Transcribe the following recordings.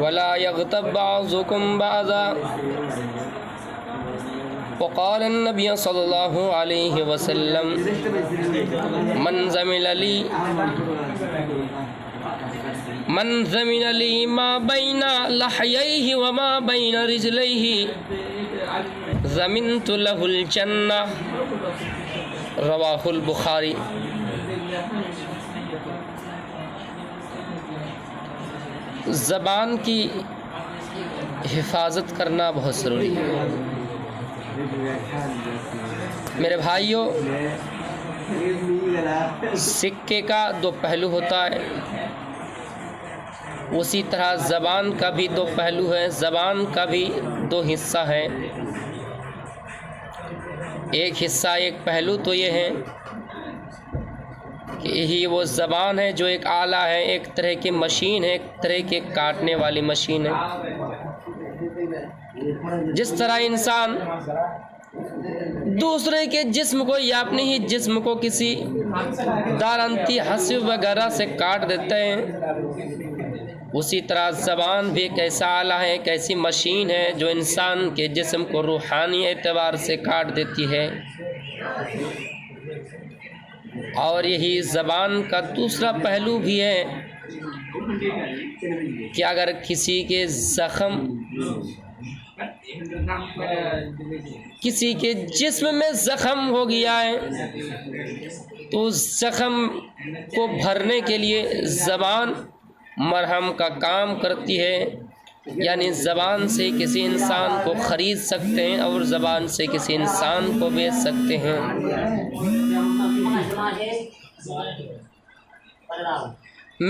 ولا يغتب بعضكم بعضا وقال النبي صلى الله عليه وسلم من زمن لي ما بين لحييه وما بين رجليه زمنت له الجنة رواہ البخاری۔ زبان کی حفاظت کرنا بہت ضروری ہے میرے بھائیوں۔ سکے کا دو پہلو ہوتا ہے، اسی طرح زبان کا بھی دو پہلو ہے، زبان کا بھی دو حصہ ہے۔ ایک حصہ، ایک پہلو تو یہ ہے کہ یہی وہ زبان ہے جو ایک آلہ ہے، ایک طرح کی مشین ہے، ایک طرح کے کاٹنے والی مشین ہے۔ جس طرح انسان دوسرے کے جسم کو یا اپنے ہی جسم کو کسی دارنتی ہنسی وغیرہ سے کاٹ دیتے ہیں، اسی طرح زبان بھی ایک ایسا آلہ ہے، ایک ایسی مشین ہے جو انسان کے جسم کو روحانی اعتبار سے کاٹ دیتی ہے۔ اور یہی زبان کا دوسرا پہلو بھی ہے کہ اگر کسی کے کسی کے جسم میں زخم ہو گیا ہے تو اس زخم کو بھرنے کے لیے زبان مرہم کا کام کرتی ہے، یعنی زبان سے کسی انسان کو خرید سکتے ہیں اور زبان سے کسی انسان کو بیچ سکتے ہیں۔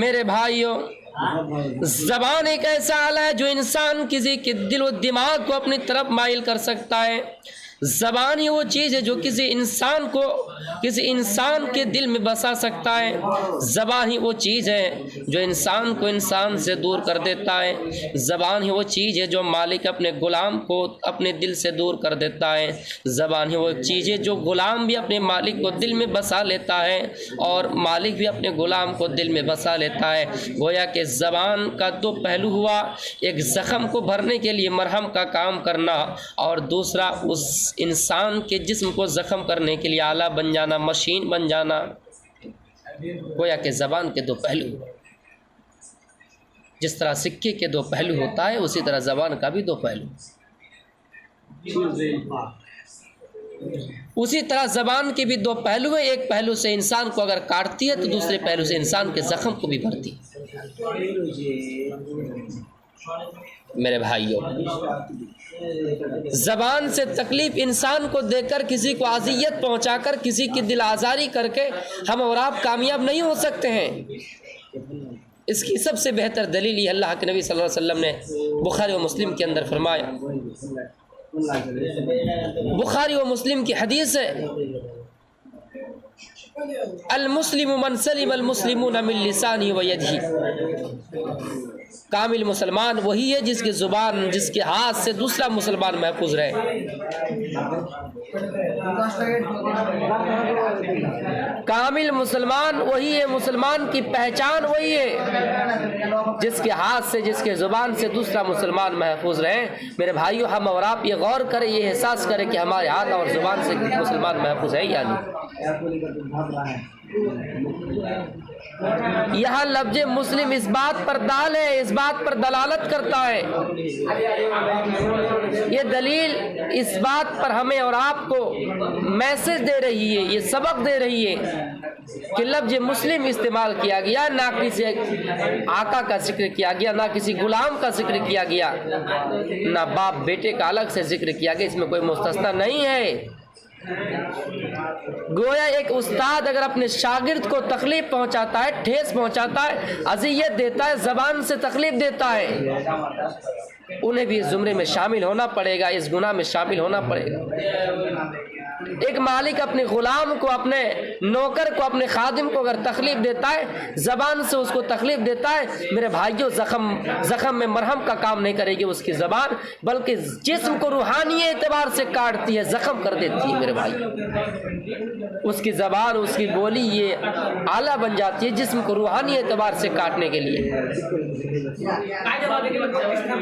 میرے بھائیوں، زبان ایک ایسا آلہ ہے جو انسان کسی کے دل و دماغ کو اپنی طرف مائل کر سکتا ہے۔ زبان ہی وہ چیز ہے جو کسی انسان کے دل میں بسا سکتا ہے۔ زبان ہی وہ چیز ہے جو انسان کو انسان سے دور کر دیتا ہے۔ زبان ہی وہ چیز ہے جو مالک اپنے غلام کو اپنے دل سے دور کر دیتا ہے۔ زبان ہی وہ چیز ہے جو غلام بھی اپنے مالک کو دل میں بسا لیتا ہے اور مالک بھی اپنے غلام کو دل میں بسا لیتا ہے۔ گویا کہ زبان کا دو پہلو ہوا، ایک زخم کو بھرنے کے لیے مرہم کا کام کرنا اور دوسرا اس انسان کے جسم کو زخم کرنے کے لیے آلہ بن جانا، مشین بن جانا۔ گویا کہ زبان کے دو پہلو، جس طرح سکے کے دو پہلو ہوتا ہے اسی طرح زبان کا بھی دو پہلو۔ اسی طرح زبان کے بھی دو پہلو ہیں، ایک پہلو سے انسان کو اگر کاٹتی ہے تو دوسرے پہلو سے انسان کے زخم کو بھی بھرتی ہے۔ میرے بھائیوں، زبان سے تکلیف انسان کو دے کر، کسی کو اذیت پہنچا کر، کسی کی دل آزاری کر کے ہم اور آپ کامیاب نہیں ہو سکتے ہیں۔ اس کی سب سے بہتر دلیل یہ اللہ کے نبی صلی اللہ علیہ وسلم نے بخاری و مسلم کے اندر فرمایا۔ بخاری و مسلم کی حدیث ہے، المسلم من سلم المسلمون من لسانه ويده۔ کامل مسلمان وہی ہے جس کی زبان، جس کے ہاتھ سے دوسرا مسلمان محفوظ رہے۔ کامل مسلمان وہی ہے، مسلمان کی پہچان وہی ہے جس کے ہاتھ سے، جس کے زبان سے دوسرا مسلمان محفوظ رہے۔ میرے بھائیو، ہم اور آپ یہ غور کریں، یہ احساس کریں کہ ہمارے ہاتھ اور زبان سے مسلمان محفوظ ہے یا نہیں۔ یہاں لفظ مسلم اس بات پر دال ہے، اس بات پر دلالت کرتا ہے، یہ دلیل اس بات پر ہمیں اور آپ کو میسج دے رہی ہے، یہ سبق دے رہی ہے کہ لفظ مسلم استعمال کیا گیا، نہ کسی آقا کا ذکر کیا گیا، نہ کسی غلام کا ذکر کیا گیا، نہ باپ بیٹے کا الگ سے ذکر کیا گیا، اس میں کوئی مستثنی نہیں ہے۔ گویا ایک استاد اگر اپنے شاگرد کو تکلیف پہنچاتا ہے، ٹھیس پہنچاتا ہے، اذیت دیتا ہے، زبان سے تکلیف دیتا ہے، انہیں بھی اس زمرے میں شامل ہونا پڑے گا، اس گناہ میں شامل ہونا پڑے گا۔ ایک مالک اپنے غلام کو, اپنے نوکر کو, اپنے خادم کو اگر تکلیف دیتا ہے, زبان سے اس کو تکلیف دیتا ہے, میرے بھائیوں زخم میں مرہم کا کام نہیں کرے گی اس کی زبان, بلکہ جسم کو روحانی اعتبار سے کاٹتی ہے, زخم کر دیتی ہے میرے بھائی. اس کی زبان, اس کی بولی یہ آلہ بن جاتی ہے جسم کو روحانی اعتبار سے کاٹنے کے لیے.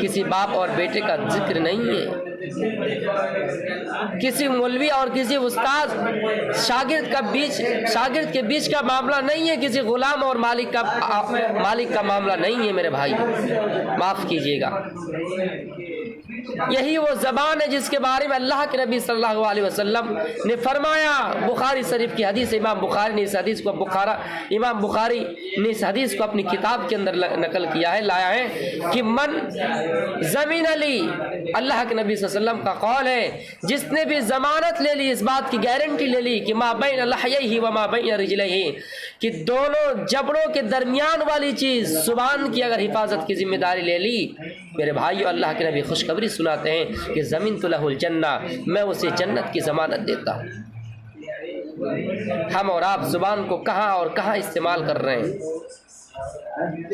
کسی باپ اور بیٹے کا ذکر نہیں ہے, کسی مولوی اور کسی استاد شاگرد کے بیچ کا معاملہ نہیں ہے, کسی غلام اور مالک کا معاملہ نہیں ہے میرے بھائی, معاف کیجیے گا. یہی وہ زبان ہے جس کے بارے میں اللہ کے نبی صلی اللہ علیہ وسلم نے فرمایا. بخاری شریف کی حدیث, امام بخاری نے اس حدیث کو اپنی کتاب کے اندر نقل کیا ہے, لایا ہے کہ من زمین علی, اللہ کے نبی صلی اللہ علیہ وسلم کا قول ہے, جس نے بھی ضمانت لے لی, اس بات کی گارنٹی لے لی کہ ما بین لحیہ و ما بین رجلہ, کہ دونوں جبڑوں کے درمیان والی چیز زبان کی اگر حفاظت کی ذمہ داری لے لی, میرے بھائیو اللہ کے نبی خوشخبری سناتے ہیں کہ زمین تو لہ الجنہ, میں اسے جنت کی ضمانت دیتا ہوں. ہم اور آپ زبان کو کہاں اور کہاں استعمال کر رہے ہیں؟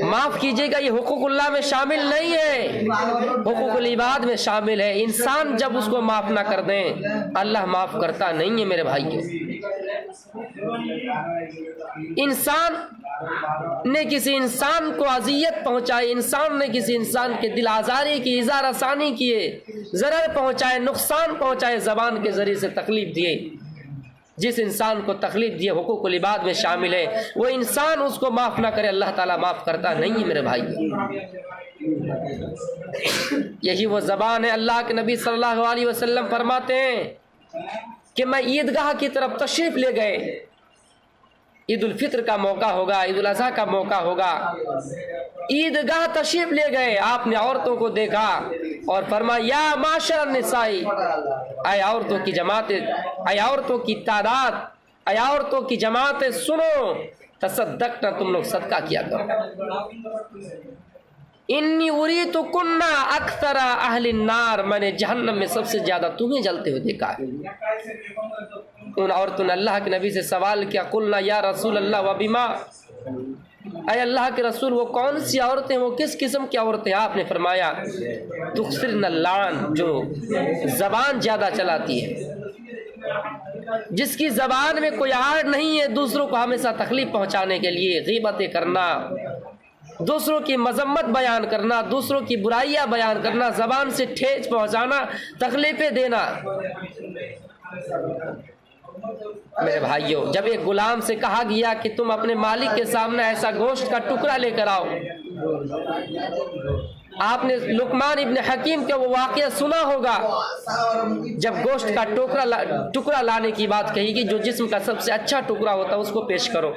معاف کیجیے گا, یہ حقوق اللہ میں شامل نہیں ہے, حقوق العباد میں شامل ہے. انسان جب اس کو معاف نہ کر دیں, اللہ معاف کرتا نہیں ہے میرے بھائیو. انسان نے کسی انسان کو اذیت پہنچائی, انسان نے کسی انسان کے دل آزاری کی, اظہار رسانی کیے, ضرر پہنچائے, نقصان پہنچائے, زبان کے ذریعے سے تکلیف دیے. جس انسان کو تکلیف دیے حقوق العباد میں شامل ہے, وہ انسان اس کو معاف نہ کرے, اللہ تعالیٰ معاف کرتا نہیں ہے میرے بھائی. یہی وہ زبان ہے. اللہ کے نبی صلی اللہ علیہ وسلم فرماتے ہیں کہ میں عیدگاہ کی طرف تشریف لے گئے, عید الفطر کا موقع ہوگا, عید الاضحیٰ کا موقع ہوگا, عیدگاہ تشریف لے گئے, آپ نے عورتوں کو دیکھا اور فرمایا یا معاشر النساء, اے عورتوں کی جماعتیں, اے عورتوں کی تعداد, اے عورتوں کی جماعتیں سنو, تصدقنا, تم لوگ صدقہ کیا کرو. انی اریت کننا اکثر اہل النار, میں نے جہنم میں سب سے زیادہ تمہیں جلتے ہوئے دیکھا ہے. ان عورتوں نے اللہ کے نبی سے سوال کیا, قلنا یا رسول اللہ وبما, اے اللہ کے رسول وہ کون سی عورتیں, وہ کس قسم کی عورتیں؟ آپ نے فرمایا تکثرن اللعن, جو زبان زیادہ چلاتی ہے, جس کی زبان میں کوئی آڑ نہیں ہے دوسروں کو ہمیشہ تکلیف پہنچانے کے لیے, غیبتیں کرنا, دوسروں کی مذمت بیان کرنا, دوسروں کی برائیاں بیان کرنا, زبان سے ٹھیس پہنچانا, تکلیفیں دینا. میرے بھائیوں, جب ایک غلام سے کہا گیا کہ تم اپنے مالک کے سامنے ایسا گوشت کا ٹکڑا لے کر آؤ, آپ نے لقمان ابن حکیم کا وہ واقعہ سنا ہوگا, جب گوشت کا ٹکڑا لانے کی بات کہی گئی, جو جسم کا سب سے اچھا ٹکڑا ہوتا ہے اس کو پیش کرو.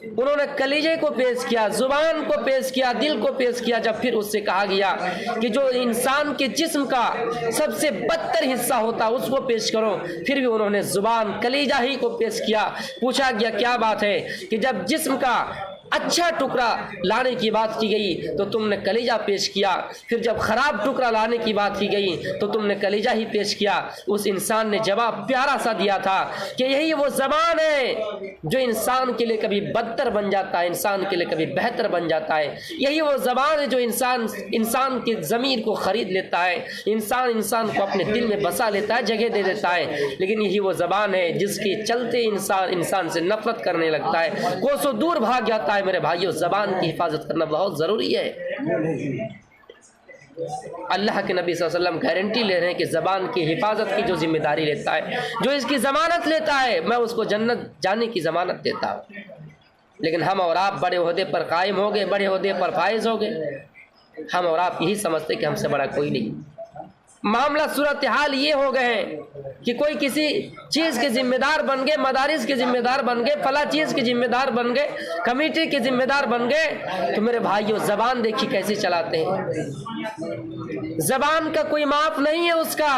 انہوں نے کلیجے کو پیش کیا, زبان کو پیش کیا, دل کو پیش کیا. جب پھر اس سے کہا گیا کہ جو انسان کے جسم کا سب سے بدتر حصہ ہوتا ہے اس کو پیش کرو, پھر بھی انہوں نے زبان, کلیجہ ہی کو پیش کیا. پوچھا گیا کیا بات ہے, کہ جب جسم کا اچھا ٹکڑا لانے کی بات کی گئی تو تم نے کلیجہ پیش کیا, پھر جب خراب ٹکڑا لانے کی بات کی گئی تو تم نے کلیجہ ہی پیش کیا. اس انسان نے جواب پیارا سا دیا تھا کہ یہی وہ زبان ہے جو انسان کے لیے کبھی بدتر بن جاتا ہے, انسان کے لیے کبھی بہتر بن جاتا ہے. یہی وہ زبان ہے جو انسان کی ضمیر کو خرید لیتا ہے, انسان کو اپنے دل میں بسا لیتا ہے, جگہ دے دیتا ہے. لیکن یہی وہ زبان ہے جس کے چلتے انسان سے نفرت کرنے لگتا ہے, کوسوں دور بھاگ جاتا ہے. میرے بھائیوں, زبان کی حفاظت کرنا بہت ضروری ہے. اللہ کے نبی صلی اللہ علیہ وسلم گارنٹی لے رہے ہیں کہ زبان کی حفاظت کی جو ذمہ داری لیتا ہے, جو اس کی ضمانت لیتا ہے, میں اس کو جنت جانے کی ضمانت دیتا ہوں. لیکن ہم اور آپ بڑے عہدے پر قائم ہو گئے, بڑے عہدے پر فائز ہو گئے, ہم اور آپ یہی سمجھتے کہ ہم سے بڑا کوئی نہیں. معاملہ صورتحال یہ ہو گئے ہیں کہ کوئی کسی چیز کے ذمہ دار بن گئے, مدارس کے ذمہ دار بن گئے, فلاں چیز کے ذمہ دار بن گئے, کمیٹی کے ذمہ دار بن گئے. تو میرے بھائیوں, زبان دیکھی کیسے چلاتے ہیں. زبان کا کوئی معاف نہیں ہے اس کا,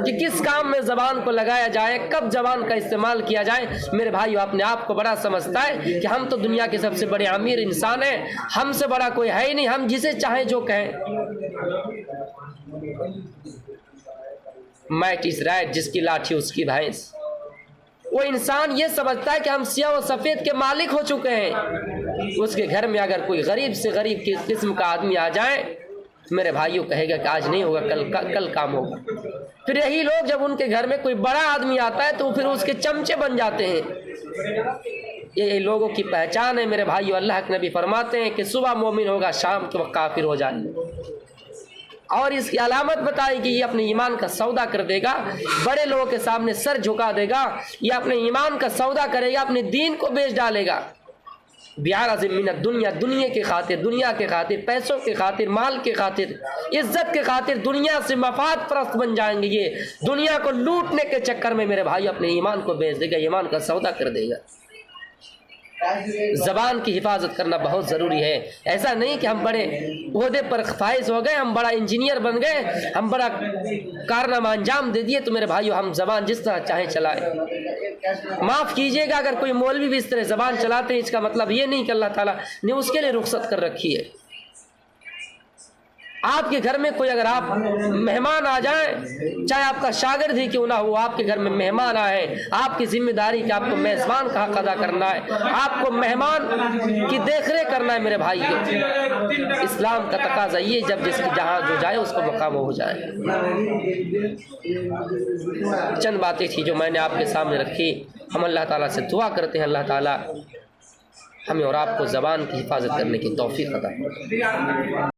کہ کس کام میں زبان کو لگایا جائے, کب زبان کا استعمال کیا جائے. میرے بھائیوں, اپنے آپ کو بڑا سمجھتا ہے کہ ہم تو دنیا کے سب سے بڑے امیر انسان ہیں, ہم سے بڑا کوئی ہے ہی نہیں, ہم جسے چاہیں جو کہیں. might is right, جس کی لاٹھی اس کی بھینس. وہ انسان یہ سمجھتا ہے کہ ہم سیاہ و سفید کے مالک ہو چکے ہیں. اس کے گھر میں اگر کوئی غریب سے غریب کی قسم کا آدمی آ جائے تو میرے بھائیوں کہے گا کہ آج نہیں ہوگا, کل کام ہوگا. پھر یہی لوگ جب ان کے گھر میں کوئی بڑا آدمی آتا ہے تو پھر اس کے چمچے بن جاتے ہیں. یہ لوگوں کی پہچان ہے میرے بھائیوں. اللہ کے نبی فرماتے ہیں کہ صبح مومن ہوگا, شام کے وقت کافر ہو جائے گا. اور اس کی علامت بتائی کہ یہ اپنے ایمان کا سودا کر دے گا, بڑے لوگوں کے سامنے سر جھکا دے گا, یہ اپنے ایمان کا سودا کرے گا, اپنے دین کو بیچ ڈالے گا. بعرض من الدنیا, دنیا کے خاطر, پیسوں کے خاطر, مال کے خاطر, عزت کے خاطر دنیا سے مفاد پرست بن جائیں گے. یہ دنیا کو لوٹنے کے چکر میں میرے بھائی اپنے ایمان کو بیچ دے گا, ایمان کا سودا کر دے گا. زبان کی حفاظت کرنا بہت ضروری ہے. ایسا نہیں کہ ہم بڑے عہدے پر فائز ہو گئے, ہم بڑا انجینئر بن گئے, ہم بڑا کارنامہ انجام دے دیے تو میرے بھائیو ہم زبان جس طرح چاہیں چلائیں. معاف کیجئے گا اگر کوئی مولوی بھی اس طرح زبان چلاتے ہیں, اس کا مطلب یہ نہیں کہ اللہ تعالیٰ نے اس کے لیے رخصت کر رکھی ہے. آپ کے گھر میں کوئی اگر آپ مہمان آ جائیں, چاہے آپ کا شاگرد ہی کیوں نہ ہو, آپ کے گھر میں مہمان آئے, آپ کی ذمہ داری کہ آپ کو میزبان کا حق ادا کرنا ہے, آپ کو مہمان کی دیکھ ریکھ کرنا ہے میرے بھائی. اسلام کا تقاضا یہ جب جس کی جہاں جو جائے اس کو مقام ہو جائے. چند باتیں تھی جو میں نے آپ کے سامنے رکھی. ہم اللہ تعالیٰ سے دعا کرتے ہیں اللہ تعالیٰ ہمیں اور آپ کو زبان کی حفاظت کرنے کی توفیق عطا فرمائے.